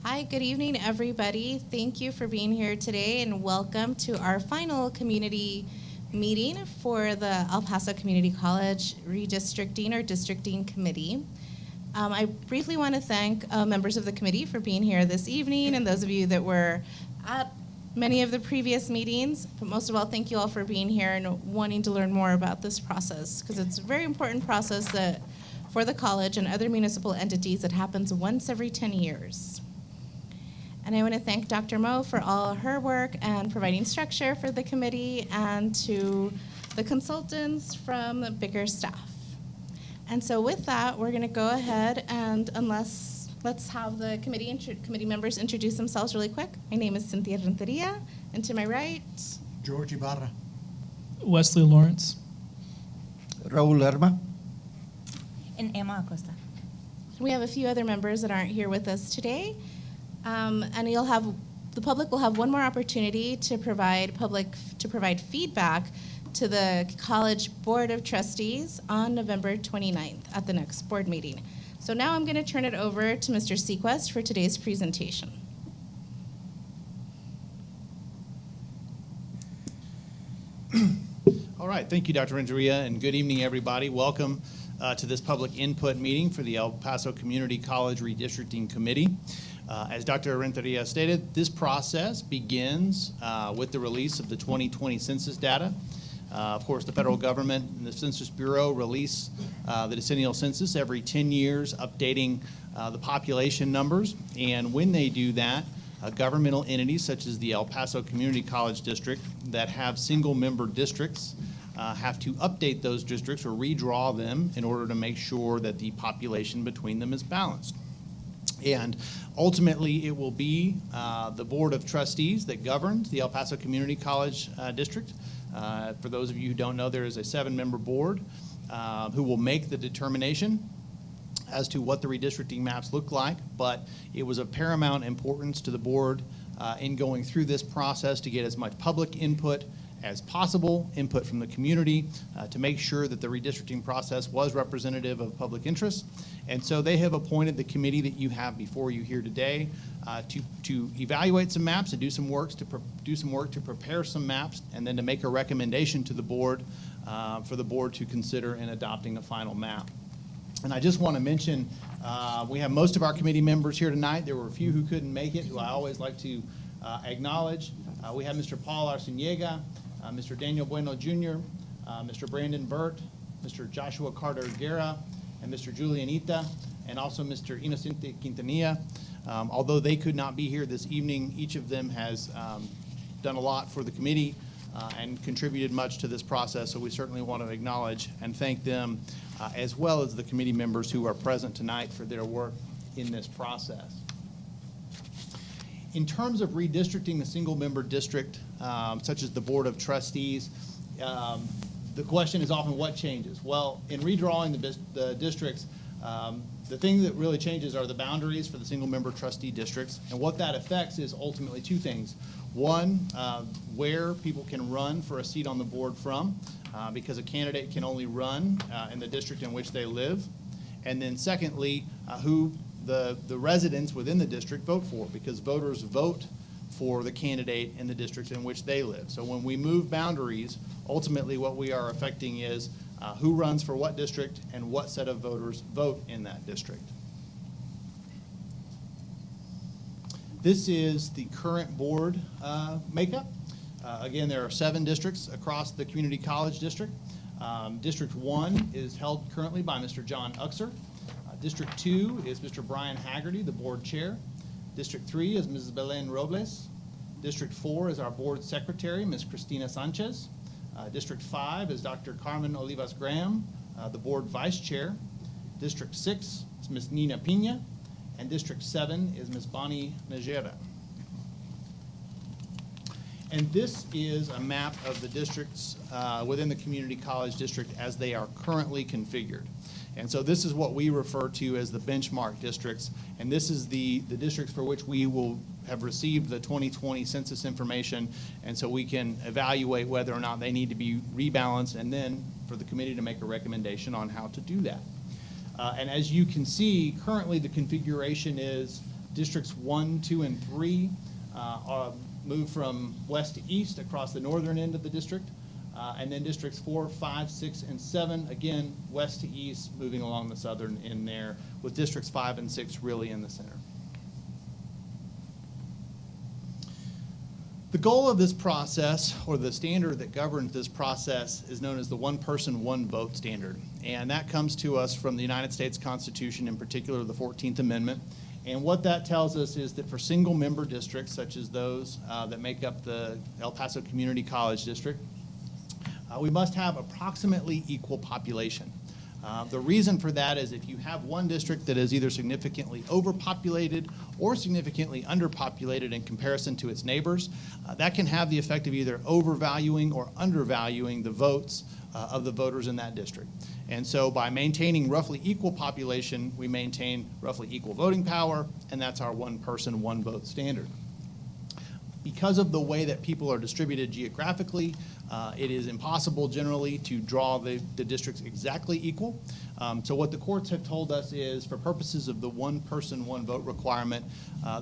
Hi, good evening, everybody. Thank you for being here today, and welcome to our final community meeting for the El Paso Community College Redistricting or Districting Committee. I briefly want to thank members of the committee for being here this evening, and those of you that were at many of the previous meetings. But most of all, thank you all for being here and wanting to learn more about this process, because it's a very important process that for the college and other municipal entities that happens once every 10 years. And I want to thank Dr. Mo for all her work and providing structure for the committee, and to the consultants from the bigger staff. And so with that, we're going to go ahead and let's have the committee members introduce themselves really quick. My name is Cynthia Renteria, and to my right, George Ibarra. Wesley Lawrence. Raul Lerma. And Emma Acosta. we have a few other members that aren't here with us today. And the public will have one more opportunity to provide feedback to the College Board of Trustees on November 29th at the next board meeting. So now I'm going to turn it over to Mr. Sequest for today's presentation. All right, thank you, Dr. Renteria, and good evening, everybody. Welcome to this public input meeting for the El Paso Community College Redistricting Committee. As Dr. Renteria stated, this process begins with the release of the 2020 census data. Of course, the federal government and the Census Bureau release the decennial census every 10 years, updating the population numbers. And when they do that, governmental entities such as the El Paso Community College District that have single-member districts have to update those districts or redraw them in order to make sure that the population between them is balanced. And ultimately, it will be the Board of Trustees that governs the El Paso Community College District. For those of you who don't know, there is a 7-member board who will make the determination as to what the redistricting maps look like, but it was of paramount importance to the board in going through this process to get as much public input as possible, input from the community, to make sure that the redistricting process was representative of public interest. And so they have appointed the committee that you have before you here today to evaluate some maps and do some work to prepare some maps, and then to make a recommendation to the board for the board to consider in adopting a final map. And I just want to mention, we have most of our committee members here tonight. There were a few who couldn't make it, who I always like to acknowledge. We have Mr. Paul Arciniega, Mr. Daniel Bueno Jr., Mr. Brandon Burt, Mr. Joshua Carter Guerra, and Mr. Julian Ita, and also Mr. Inocente Quintanilla. Although they could not be here this evening, each of them has done a lot for the committee and contributed much to this process, so we certainly want to acknowledge and thank them, as well as the committee members who are present tonight for their work in this process. In terms of redistricting a single-member district, such as the Board of Trustees, the question is often what changes? Well, in redrawing the districts, the thing that really changes are the boundaries for the single-member trustee districts, and what that affects is ultimately two things. One, where people can run for a seat on the board from, because a candidate can only run in the district in which they live. And then secondly, who the residents within the district vote for, because voters vote for the candidate in the district in which they live. So when we move boundaries, ultimately what we are affecting is who runs for what district and what set of voters vote in that district. This is the current board makeup. Again, there are 7 districts across the community college district. District 1 is held currently by Mr. John Uxer. District 2 is Mr. Brian Haggerty, the board chair. District 3 is Mrs. Belen Robles. District 4 is our board secretary, Ms. Cristina Sanchez. District 5 is Dr. Carmen Olivas Graham, the board vice chair. District 6 is Ms. Nina Pina. And District 7 is Ms. Bonnie Najera. And this is a map of the districts within the community college district as they are currently configured. And so this is what we refer to as the benchmark districts, and this is the districts for which we will have received the 2020 census information, and so we can evaluate whether or not they need to be rebalanced, and then for the committee to make a recommendation on how to do that. And as you can see, currently the configuration is Districts 1, 2, and 3 are moved from west to east across the northern end of the district. And then districts 4, 5, 6, and 7, again, west to east, moving along the southern end there, with districts 5 and 6 really in the center. The goal of this process, or the standard that governs this process, is known as the one person, one vote standard. And that comes to us from the United States Constitution, in particular the 14th Amendment. And what that tells us is that for single member districts, such as those that make up the El Paso Community College District, we must have approximately equal population. The reason for that is if you have one district that is either significantly overpopulated or significantly underpopulated in comparison to its neighbors, that can have the effect of either overvaluing or undervaluing the votes of the voters in that district. And so by maintaining roughly equal population, we maintain roughly equal voting power, and that's our one person, one vote standard. Because of the way that people are distributed geographically, it is impossible generally to draw the districts exactly equal. So what the courts have told us is, for purposes of the one person, one vote requirement,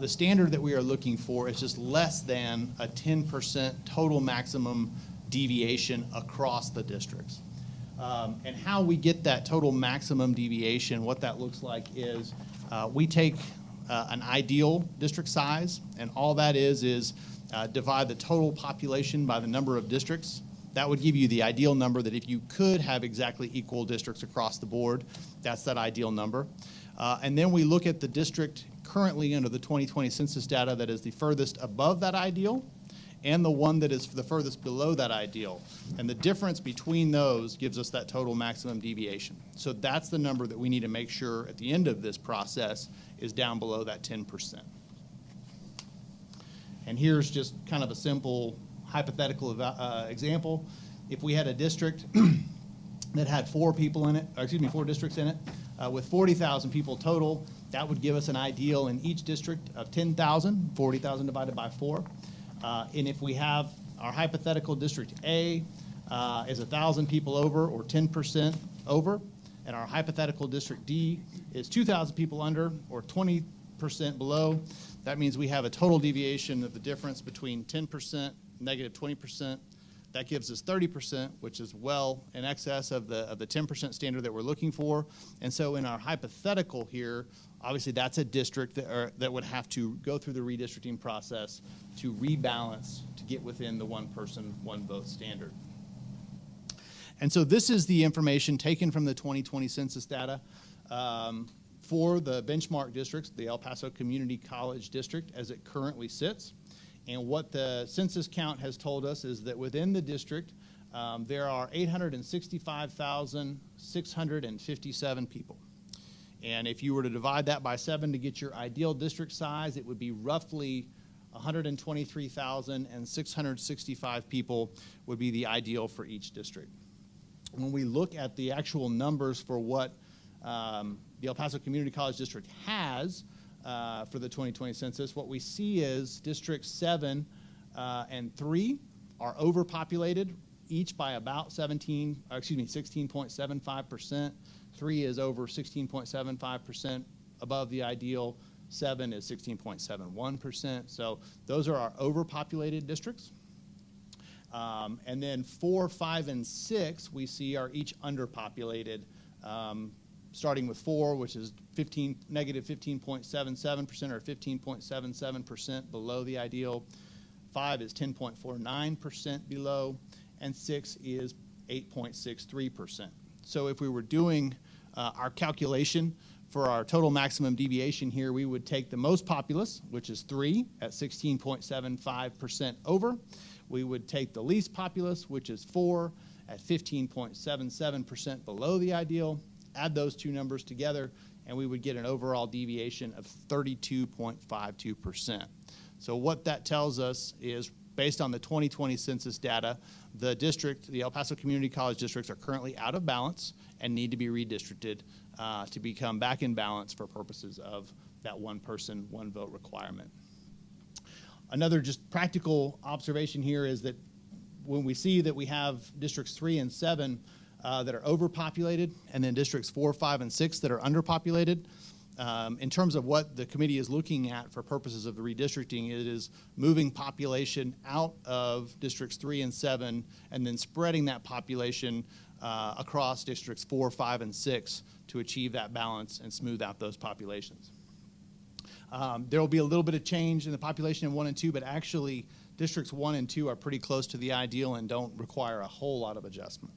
the standard that we are looking for is just less than a 10% total maximum deviation across the districts. And how we get that total maximum deviation, what that looks like is we take an ideal district size, and all that is divide the total population by the number of districts. That would give you the ideal number that if you could have exactly equal districts across the board, that's that ideal number. And then we look at the district currently under the 2020 census data that is the furthest above that ideal, and the one that is the furthest below that ideal. And the difference between those gives us that total maximum deviation. So that's the number that we need to make sure at the end of this process is down below that 10%. And here's just kind of a simple hypothetical example. If we had a district that had 4 districts in it, with 40,000 people total, that would give us an ideal in each district of 10,000, 40,000 divided by 4. And if we have our hypothetical district A is 1,000 people over, or 10% over, and our hypothetical district D is 2,000 people under, or 20% below, that means we have a total deviation of the difference between 10%, negative 20%. That gives us 30%, which is well in excess of the 10% standard that we're looking for. And so in our hypothetical here, obviously that's a district that would have to go through the redistricting process to rebalance to get within the one person, one vote standard. And so this is the information taken from the 2020 census data for the benchmark districts, the El Paso Community College District as it currently sits. And what the census count has told us is that within the district, there are 865,657 people. And if you were to divide that by 7 to get your ideal district size, it would be roughly 123,665 people would be the ideal for each district. When we look at the actual numbers for what the El Paso Community College District has for the 2020 census, what we see is Districts 7 and 3 are overpopulated, each by about 16.75%. 3 is over 16.75% above the ideal. 7 is 16.71%. So those are our overpopulated districts. And then 4, 5, and 6 we see are each underpopulated, starting with 4, which is negative 15.77% or 15.77% below the ideal. 5 is 10.49% below, and 6 is 8.63%. So if we were doing our calculation for our total maximum deviation here, we would take the most populous, which is 3 at 16.75% over. We would take the least populous, which is 4 at 15.77% below the ideal, add those two numbers together, and we would get an overall deviation of 32.52%. So what that tells us is, based on the 2020 census data, the district, the El Paso Community College districts, are currently out of balance and need to be redistricted to become back in balance for purposes of that one person, one vote requirement. Another just practical observation here is that when we see that we have districts 3 and 7 that are overpopulated, and then districts 4, 5, and 6 that are underpopulated, in terms of what the committee is looking at for purposes of the redistricting, it is moving population out of districts 3 and 7 and then spreading that population across districts 4, 5, and 6 to achieve that balance and smooth out those populations. There will be a little bit of change in the population in 1 and 2, but actually districts 1 and 2 are pretty close to the ideal and don't require a whole lot of adjustment.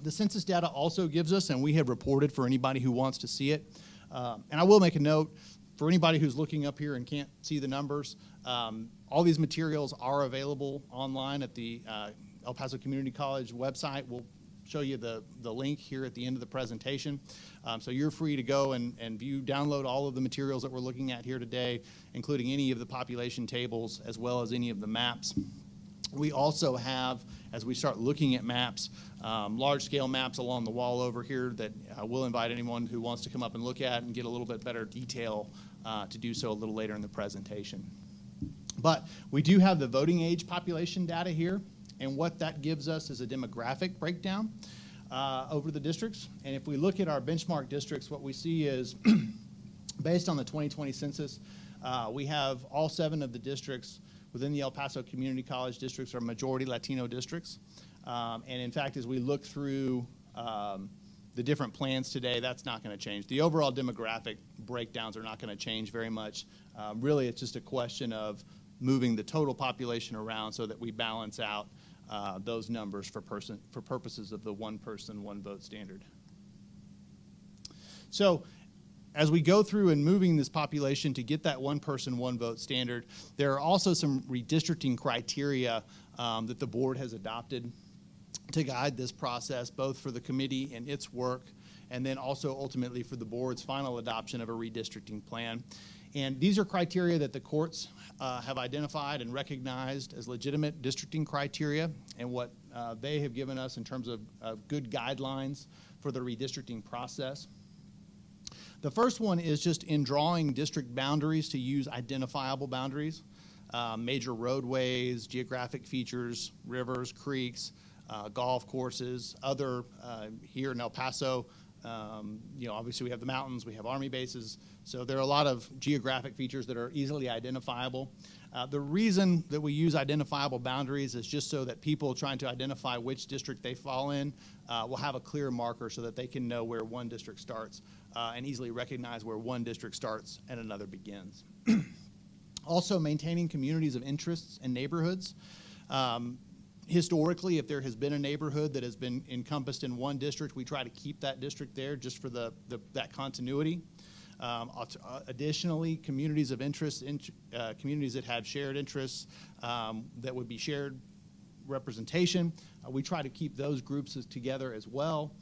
The census data also gives us, and we have reported for anybody who wants to see it, and I will make a note, for anybody who's looking up here and can't see the numbers, all these materials are available online at the El Paso Community College website. We'll show you the link here at the end of the presentation. So you're free to go and download all of the materials that we're looking at here today, including any of the population tables as well as any of the maps. We also have, as we start looking at maps, large-scale maps along the wall over here that we'll invite anyone who wants to come up and look at and get a little bit better detail to do so a little later in the presentation. But we do have the voting age population data here, and what that gives us is a demographic breakdown over the districts. And if we look at our benchmark districts, what we see is, based on the 2020 census, we have all 7 of the districts within the El Paso Community College districts are majority Latino districts. And in fact, as we look through the different plans today, that's not going to change. The overall demographic breakdowns are not going to change very much. Really, it's just a question of moving the total population around so that we balance out those numbers for purposes of the one person, one vote standard. So as we go through and moving this population to get that one person, one vote standard, there are also some redistricting criteria that the board has adopted to guide this process, both for the committee and its work, and then also ultimately for the board's final adoption of a redistricting plan. And these are criteria that the courts have identified and recognized as legitimate districting criteria, and what they have given us in terms of good guidelines for the redistricting process. The first one is just in drawing district boundaries to use identifiable boundaries, major roadways, geographic features, rivers, creeks, golf courses, other here in El Paso. Obviously we have the mountains, we have Army bases, so there are a lot of geographic features that are easily identifiable. The reason that we use identifiable boundaries is just so that people trying to identify which district they fall in will have a clear marker so that they can know where one district starts and easily recognize where one district starts and another begins. Also, maintaining communities of interests and neighborhoods. Historically, if there has been a neighborhood that has been encompassed in one district, we try to keep that district there just for that continuity. Additionally, communities of interest, communities that have shared interests that would be shared representation, we try to keep those groups together as well.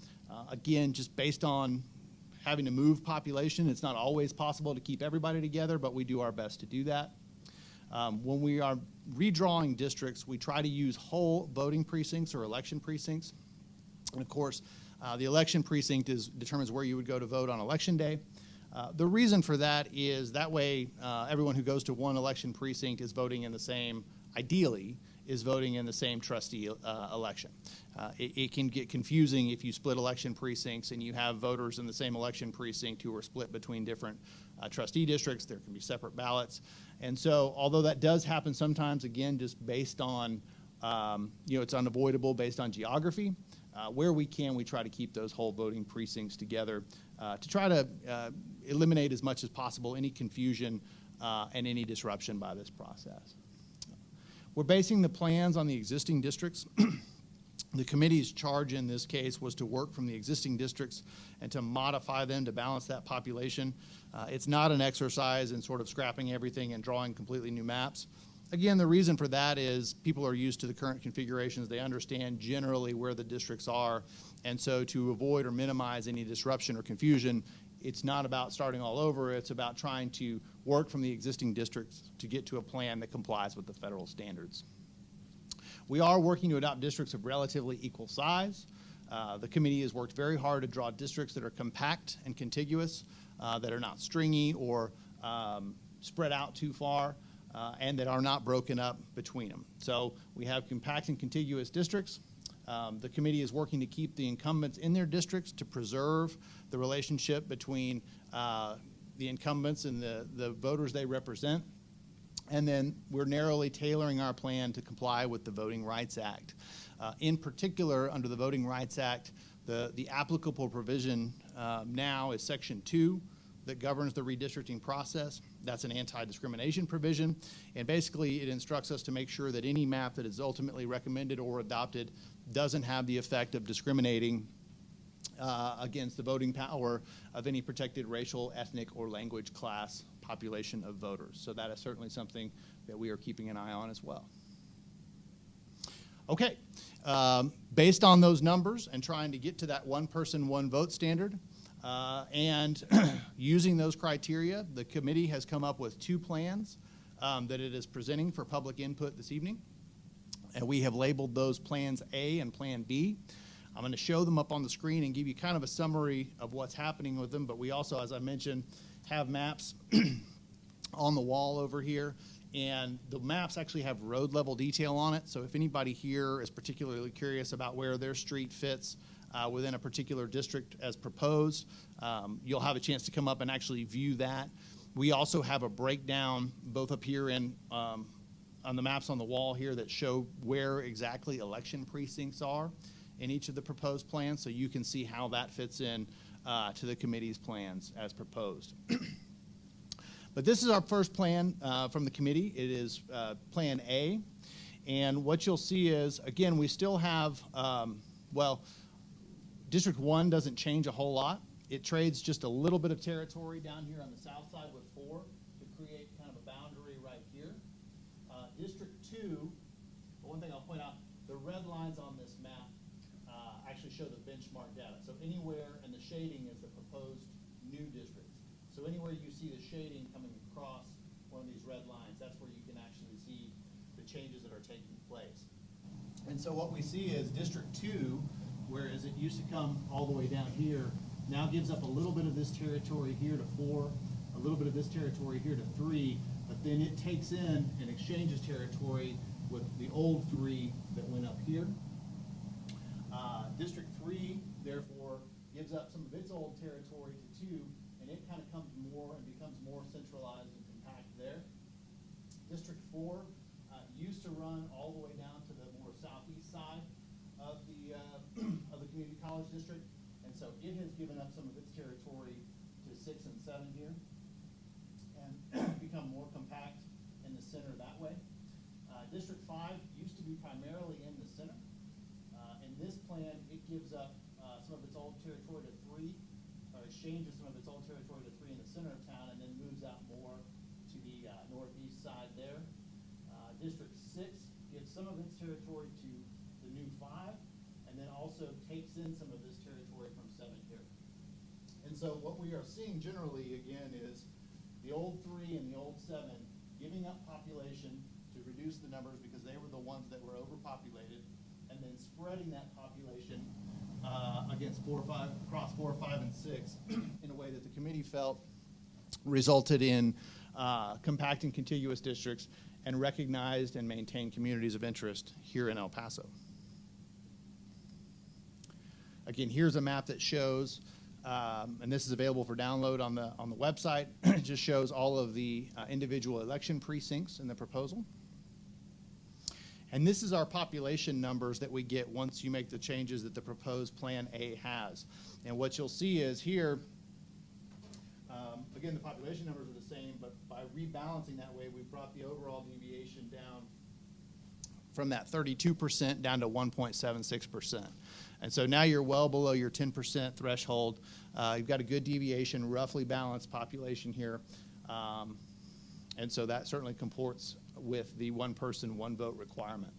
Again, just based on having to move population, it's not always possible to keep everybody together, but we do our best to do that. When we are redrawing districts, we try to use whole voting precincts or election precincts. And of course, the election precinct determines where you would go to vote on election day. The reason for that is that way everyone who goes to one election precinct is voting in the same, ideally, is voting in the same trustee election. It can get confusing if you split election precincts and you have voters in the same election precinct who are split between different trustee districts. There can be separate ballots. And so although that does happen sometimes, again, just based on, it's unavoidable based on geography, where we can, we try to keep those whole voting precincts together to try to eliminate as much as possible any confusion and any disruption by this process. We're basing the plans on the existing districts. The committee's charge in this case was to work from the existing districts and to modify them to balance that population. It's not an exercise in sort of scrapping everything and drawing completely new maps. Again, the reason for that is people are used to the current configurations. They understand generally where the districts are. And so to avoid or minimize any disruption or confusion, it's not about starting all over. It's about trying to work from the existing districts to get to a plan that complies with the federal standards. We are working to adopt districts of relatively equal size. The committee has worked very hard to draw districts that are compact and contiguous, that are not stringy or spread out too far, and that are not broken up between them. So we have compact and contiguous districts. The committee is working to keep the incumbents in their districts to preserve the relationship between the incumbents and the voters they represent. And then we're narrowly tailoring our plan to comply with the Voting Rights Act. In particular, under the Voting Rights Act, the applicable provision now is Section 2 that governs the redistricting process. That's an anti-discrimination provision. And basically, it instructs us to make sure that any map that is ultimately recommended or adopted doesn't have the effect of discriminating against the voting power of any protected racial, ethnic, or language class population of voters. So that is certainly something that we are keeping an eye on as well. Okay, based on those numbers and trying to get to that one person, one vote standard, and using those criteria, the committee has come up with 2 plans that it is presenting for public input this evening. And we have labeled those Plans A and Plan B. I'm going to show them up on the screen and give you kind of a summary of what's happening with them, but we also, as I mentioned, have maps on the wall over here, and the maps actually have road level detail on it, so if anybody here is particularly curious about where their street fits within a particular district as proposed, you'll have a chance to come up and actually view that. We also have a breakdown both up here in on the maps on the wall here that show where exactly election precincts are in each of the proposed plans, so you can see how that fits in to the committee's plans as proposed. But this is our first plan from the committee. It is Plan A, and what you'll see is, again, we still have, well, District 1 doesn't change a whole lot. It trades just a little bit of territory down here on the south side with 4 to create kind of a boundary right here. District 2, one thing I'll point out, the red lines on this map actually show the benchmark data. So anywhere, and the shading is the proposed new districts. So anywhere you see the shading coming across one of these red lines, that's where you can actually see the changes that are taking place. And so what we see is District 2, whereas it used to come all the way down here, now gives up a little bit of this territory here to 4, a little bit of this territory here to 3, but then it takes in and exchanges territory with the old 3 that went up here. District 3, therefore, gives up some of its old territory to 2, and it kind of comes more and becomes more centralized and compact there. District 4 used to run all the way down to the more southeast side of the community college district, and so it has given up some of its territory to 6 and 7 here, and become more compact in the center that way. District 5 used to be primarily in the center. In this plan, it gives up some of its old territory to 3, or exchanges some of its old territory to 3 in the center of town, and then moves out more to the northeast side there. District 6 gives some of its territory to the new 5, and then also takes in some of this territory from 7 here. And so what we are seeing generally, again, is the old 3 and the old 7 giving up population to reduce the numbers because they were the ones that were overpopulated, and then spreading that population against across 4, 5, and 6 in a way that the committee felt resulted in compacting contiguous districts and recognized and maintained communities of interest here in El Paso. Again, here's a map that shows, and this is available for download on the website. It just shows all of the individual election precincts in the proposal. And this is our population numbers that we get once you make the changes that the proposed Plan A has. And what you'll see is here, again, the population numbers are the same, but by rebalancing that way, we've brought the overall deviation down from that 32% down to 1.76%. And so now you're well below your 10% threshold. You've got a good deviation, roughly balanced population here. And so that certainly comports with the one person, one vote requirement.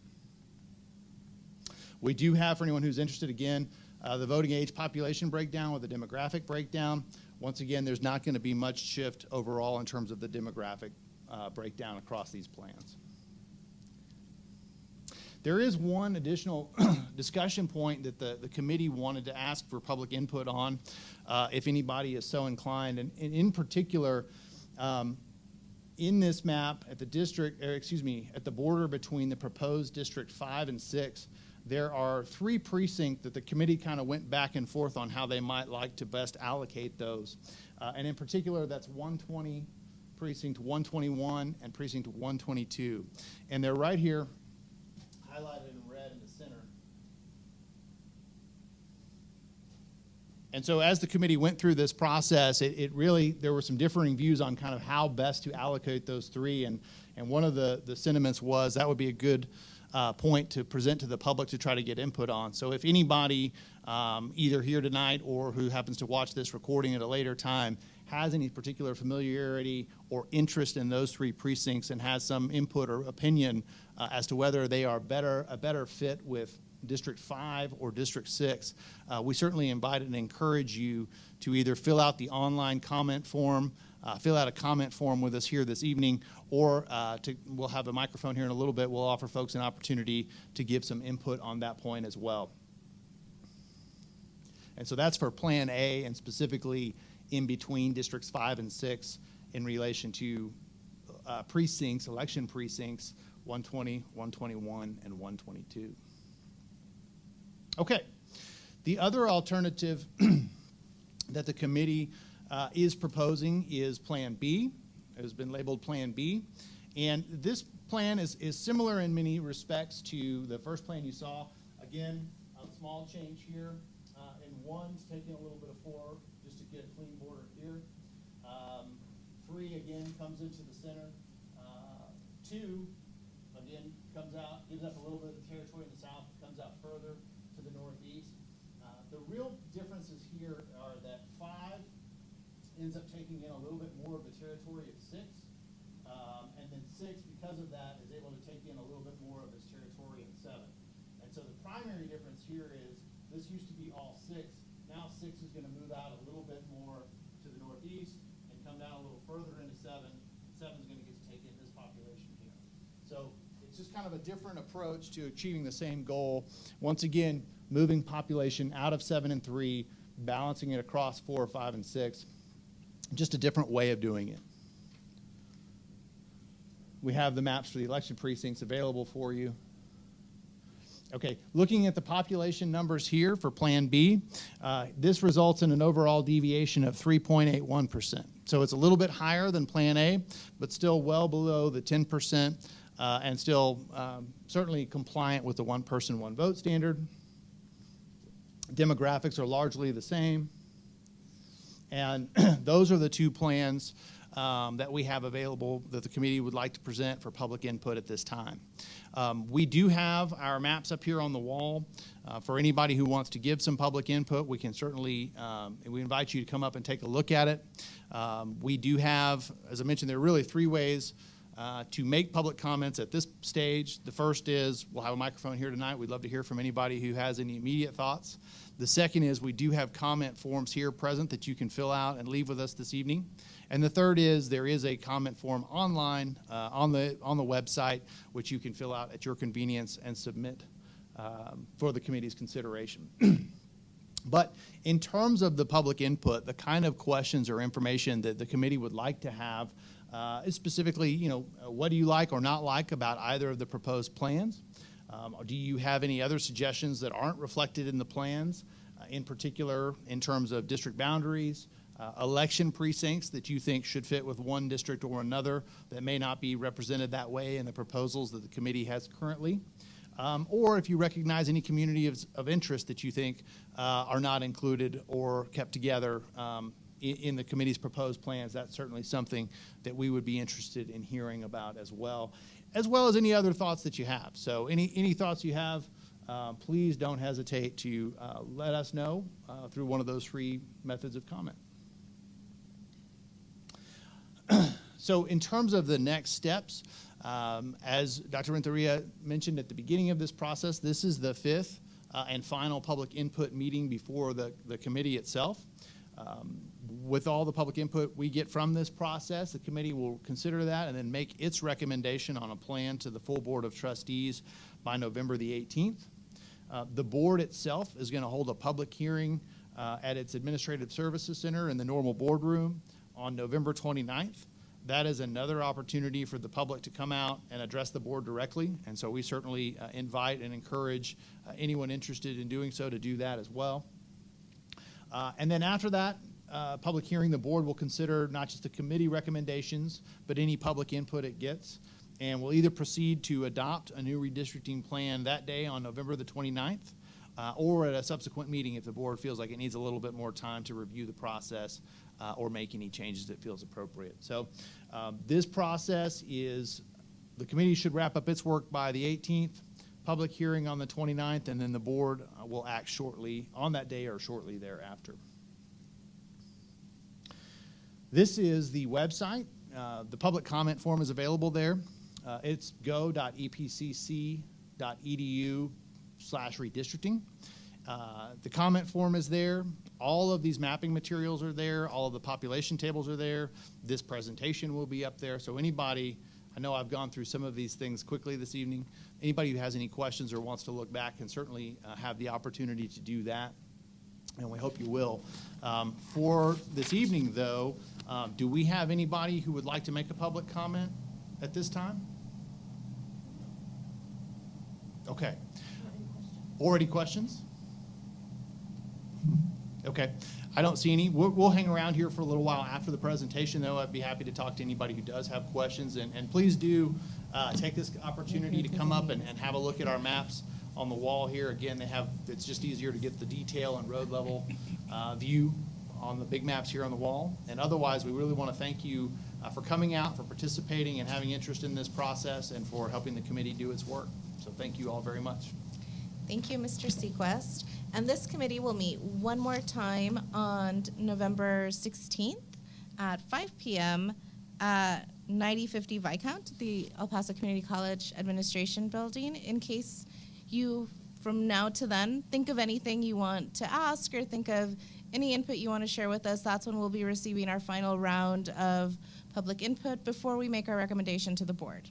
We do have, for anyone who's interested, again, the voting age population breakdown with the demographic breakdown. Once again, there's not going to be much shift overall in terms of the demographic breakdown across these plans. There is one additional discussion point that the committee wanted to ask for public input on, if anybody is so inclined, and in particular, in this map at the district, or excuse me, at the border between the proposed District 5 and 6, there are 3 precincts that the committee kind of went back and forth on how they might like to best allocate those. And in particular, that's 120, precinct 121, and precinct 122. And they're right here, highlighted in red in the center. And so as the committee went through this process, it really, there were some differing views on kind of how best to allocate those 3. And one of the sentiments was that would be a good point to present to the public to try to get input on. So if anybody, either here tonight or who happens to watch this recording at a later time, has any particular familiarity or interest in those 3 precincts and has some input or opinion as to whether they are a better fit with District 5 or District 6, we certainly invite and encourage you to either fill out the online comment form, fill out a comment form with us here this evening, or we'll have a microphone here in a little bit. We'll offer folks an opportunity to give some input on that point as well. And so that's for Plan A, and specifically in between Districts 5 and 6 in relation to precincts, election precincts 120, 121, and 122. Okay, the other alternative that the committee is proposing is Plan B. It has been labeled Plan B. And this plan is similar in many respects to the first plan you saw. Again, a small change here. And 1's taking a little bit of 4 just to get a clean border here. 3, again, comes into the center. 2, again, comes out, gives up a little bit of the territory in the south, comes out further to the northeast. The real differences here are that 5 ends up taking in a little bit more of the territory of 6, and then 6, because of that, is able to take in a little bit more of its territory in 7. And so the primary difference here is this used to be all 6. Now 6 is going to move out a little bit more to the northeast and come down a little further into 7. 7 is going to get to take in this population here. So it's just kind of a different approach to achieving the same goal. Once again, moving population out of 7 and 3, balancing it across 4, 5, and 6. Just a different way of doing it. We have the maps for the election precincts available for you. Okay, looking at the population numbers here for Plan B, this results in an overall deviation of 3.81%. So it's a little bit higher than Plan A, but still well below the 10%, and still certainly compliant with the 1 person, 1 vote standard. Demographics are largely the same. And those are the 2 plans that we have available that the committee would like to present for public input at this time. We do have our maps up here on the wall. For anybody who wants to give some public input, we can certainly, we invite you to come up and take a look at it. We do have, as I mentioned, there are really 3 ways to make public comments at this stage. The first is we'll have a microphone here tonight. We'd love to hear from anybody who has any immediate thoughts. The second is we do have comment forms here present that you can fill out and leave with us this evening. And the third is there is a comment form online on the website which you can fill out at your convenience and submit for the committee's consideration. But in terms of the public input, the kind of questions or information that the committee would like to have is specifically, what do you like or not like about either of the proposed plans? Do you have any other suggestions that aren't reflected in the plans, in particular in terms of district boundaries, election precincts that you think should fit with one district or another that may not be represented that way in the proposals that the committee has currently? Or if you recognize any community of interest that you think are not included or kept together in the committee's proposed plans, that's certainly something that we would be interested in hearing about as well as any other thoughts that you have. So any thoughts you have, please don't hesitate to let us know through one of those 3 methods of comment. So in terms of the next steps, as Dr. Renteria mentioned at the beginning of this process, this is the 5th and final public input meeting before the committee itself. With all the public input we get from this process, the committee will consider that and then make its recommendation on a plan to the full Board of Trustees by November the 18th. The board itself is going to hold a public hearing at its Administrative Services Center in the normal boardroom on November 29th. that is another opportunity for the public to come out and address the board directly. And so we certainly invite and encourage anyone interested in doing so to do that as well. And then after that public hearing, the board will consider not just the committee recommendations, but any public input it gets. And we'll either proceed to adopt a new redistricting plan that day on November the 29th, or at a subsequent meeting if the board feels like it needs a little bit more time to review the process or make any changes it feels appropriate. So this process is, the committee should wrap up its work by the 18th, public hearing on the 29th, and then the board will act shortly on that day or shortly thereafter. This is the website. The public comment form is available there. It's go.epcc.edu/redistricting. The comment form is there. All of these mapping materials are there. All of the population tables are there. This presentation will be up there. So anybody, I know I've gone through some of these things quickly this evening. Anybody who has any questions or wants to look back can certainly have the opportunity to do that, and we hope you will. For this evening, though, do we have anybody who would like to make a public comment at this time? Okay. Already questions? Okay. I don't see any. We'll hang around here for a little while after the presentation, though. I'd be happy to talk to anybody who does have questions. And please do take this opportunity to come up and have a look at our maps on the wall here. Again, it's just easier to get the detail and road level view on the big maps here on the wall. And otherwise, we really want to thank you for coming out, for participating and having interest in this process, and for helping the committee do its work. So thank you all very much. Thank you, Mr. Sequest. And this committee will meet one more time on November 16th at 5 p.m. at 9050 Viscount, the El Paso Community College Administration Building. In case you, from now to then, think of anything you want to ask or think of any input you want to share with us, that's when we'll be receiving our final round of public input before we make our recommendation to the board.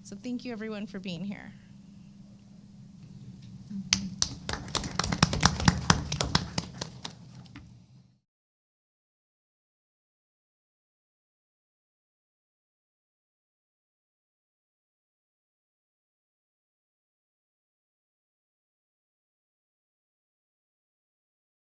So thank you, everyone, for being here.